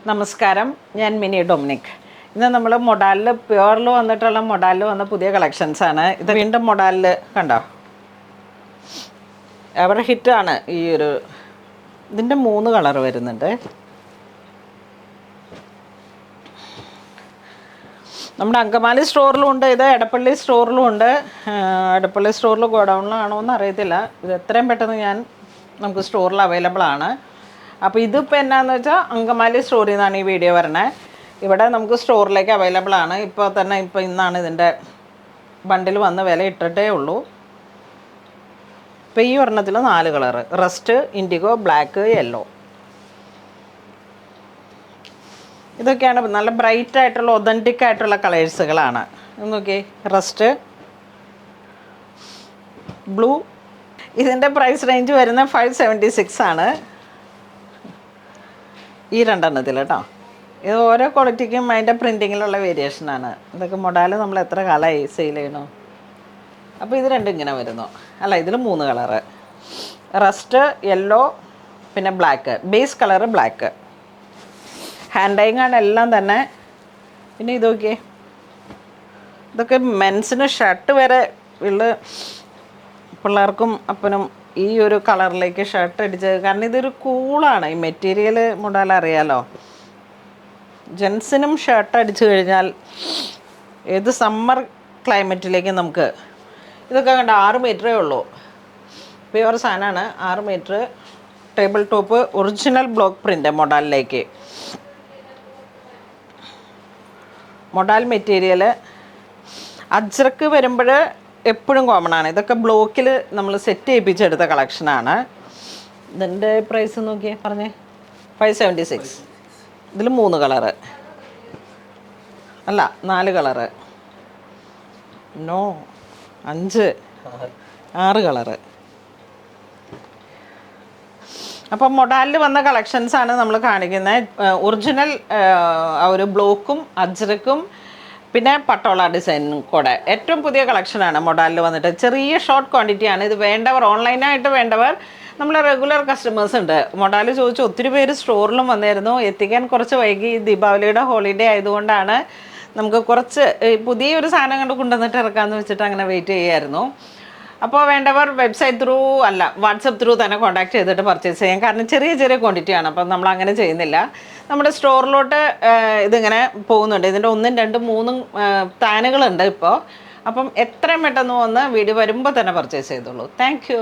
നമസ്കാരം, ഞാൻ mini Dominic. ഇന്ന് നമ്മൾ മൊഡാലിൽ പ്യുവറിൽ വന്നിട്ടുള്ള മൊഡാലിൽ വന്ന പുതിയ കളക്ഷൻസാണ്. ഇത് വീണ്ടും മൊഡാലിൽ കണ്ടോ, അവരുടെ ഹിറ്റാണ് ഈ ഒരു. ഇതിൻ്റെ 3 കളർ വരുന്നുണ്ട്. നമ്മുടെ അങ്കമാലി സ്റ്റോറിലും ഉണ്ട്, ഇത് എടപ്പള്ളി സ്റ്റോറിലും ഉണ്ട്. എടപ്പള്ളി സ്റ്റോറിൽ ഗോഡൗണിലാണോ എന്ന് അറിയത്തില്ല. ഇത് എത്രയും പെട്ടെന്ന് നമുക്ക് സ്റ്റോറിൽ അവൈലബിൾ ആണ്. അപ്പോൾ ഇതിപ്പോൾ എന്നാന്ന് വെച്ചാൽ അങ്കമാലി സ്റ്റോറിൽ നിന്നാണ് ഈ വീഡിയോ വരണേ. ഇവിടെ നമുക്ക് സ്റ്റോറിലേക്ക് അവൈലബിൾ ആണ്. ഇപ്പോൾ ഇന്നാണ് ഇതിൻ്റെ ബണ്ടിൽ വന്ന് വില ഇട്ടിട്ടേ ഉള്ളൂ. ഇപ്പോൾ ഈ ഒരെണ്ണത്തിൽ 4 colour: rest, IndiGo, black, yellow. ഇതൊക്കെയാണ് നല്ല ബ്രൈറ്റ് ആയിട്ടുള്ള ഒതൻറ്റിക് ആയിട്ടുള്ള കളേഴ്സുകളാണ്. നോക്കിയേ, റസ്റ്റ്, ബ്ലൂ. ഇതിൻ്റെ പ്രൈസ് റേഞ്ച് വരുന്നത് 576 ആണ് ഈ 2 എണ്ണത്തിൽ കേട്ടോ. ഇത് ഓരോ ക്വാളിറ്റിക്കും അതിൻ്റെ പ്രിൻറ്റിങ്ങിലുള്ള വേരിയേഷനാണ്. ഇതൊക്കെ മൊഡാൽ നമ്മൾ എത്ര കാലമായി സെയിൽ ചെയ്യണോ. അപ്പോൾ ഇത് രണ്ടും ഇങ്ങനെ വരുന്നു. അല്ല, ഇതിൽ 3 കളറ്: റസ്റ്റ്, യെല്ലോ, പിന്നെ black. Base colour black. Hand ഡൈങ്ങാണ് എല്ലാം തന്നെ. പിന്നെ ഇത് നോക്കിയേ, ഇതൊക്കെ മെൻസിന് ഷർട്ട് വരെ ഉള്ള പിള്ളേർക്കും അപ്പനും ഈ ഒരു കളറിലേക്ക് ഷർട്ട് അടിച്ചത്. കാരണം ഇതൊരു കൂളാണ്. ഈ മെറ്റീരിയൽ മൊഡാൽ അറിയാലോ. ജെൻസിനും ഷർട്ട് അടിച്ചു കഴിഞ്ഞാൽ ഏത് സമ്മർ ക്ലൈമറ്റിലേക്ക് നമുക്ക് ഇതൊക്കെ കണ്ട 6 മീറ്ററേ ഉള്ളൂ. പ്യുവർ സാധനമാണ്. 6 metre. Table top, original block print മൊഡാലിലേക്ക്. മൊഡാൽ മെറ്റീരിയൽ അജ്രക്ക് വരുമ്പോൾ എപ്പോഴും കോമൺ ആണ്. ഇതൊക്കെ ബ്ലോക്കിൽ നമ്മൾ സെറ്റ് ചെയ്യിപ്പിച്ചെടുത്ത കളക്ഷനാണ്. ഇതിൻ്റെ പ്രൈസ് നോക്കിയേ, പറഞ്ഞേ. 576. ഇതിൽ 3 കളറ്, അല്ല 4 കളറ്, 6 കളറ്. അപ്പം മൊഡാലിൽ വന്ന കളക്ഷൻസാണ് നമ്മൾ കാണിക്കുന്നത്. ഒറിജിനൽ ഒരു ബ്ലോക്കും അജ്രക്കും പിന്നെ പട്ടോള ഡിസൈനും കൂടെ ഏറ്റവും പുതിയ കളക്ഷനാണ് മൊഡാലിൽ വന്നിട്ട്. ചെറിയ ഷോർട്ട് ക്വാണ്ടിറ്റിയാണ്. ഇത് വേണ്ടവർ, ഓൺലൈനായിട്ട് വേണ്ടവർ, നമ്മൾ റെഗുലർ കസ്റ്റമേഴ്സ് ഉണ്ട്. മൊഡാൽ ചോദിച്ച് ഒത്തിരി പേര് സ്റ്റോറിലും വന്നിരുന്നു. എത്തിക്കാൻ കുറച്ച് വൈകി. ദീപാവലിയുടെ ഹോളിഡേ ആയതുകൊണ്ടാണ് നമുക്ക് കുറച്ച് പുതിയൊരു സാധനം കണ്ട് കൊണ്ടുവന്നിട്ട് ഇറക്കാമെന്ന് വെച്ചിട്ട് അങ്ങനെ വെയിറ്റ് ചെയ്യായിരുന്നു. അപ്പോൾ വേണ്ടവർ വെബ്സൈറ്റ് ത്രൂ അല്ല, വാട്സപ്പ് ത്രൂ തന്നെ കോൺടാക്ട് ചെയ്തിട്ട് പർച്ചേസ് ചെയ്യാം. കാരണം ചെറിയ ക്വാണ്ടിറ്റിയാണ്. അപ്പം നമ്മൾ അങ്ങനെ ചെയ്യുന്നില്ല. നമ്മുടെ സ്റ്റോറിലോട്ട് ഇതിങ്ങനെ പോകുന്നുണ്ട്. ഇതിൻ്റെ 1, 2, 3 താനുകളുണ്ട് ഇപ്പോൾ. അപ്പം എത്രയും പെട്ടെന്ന് വന്ന് വീഡിയോ വരുമ്പോൾ തന്നെ പർച്ചേസ് ചെയ്തോളൂ. Thank you.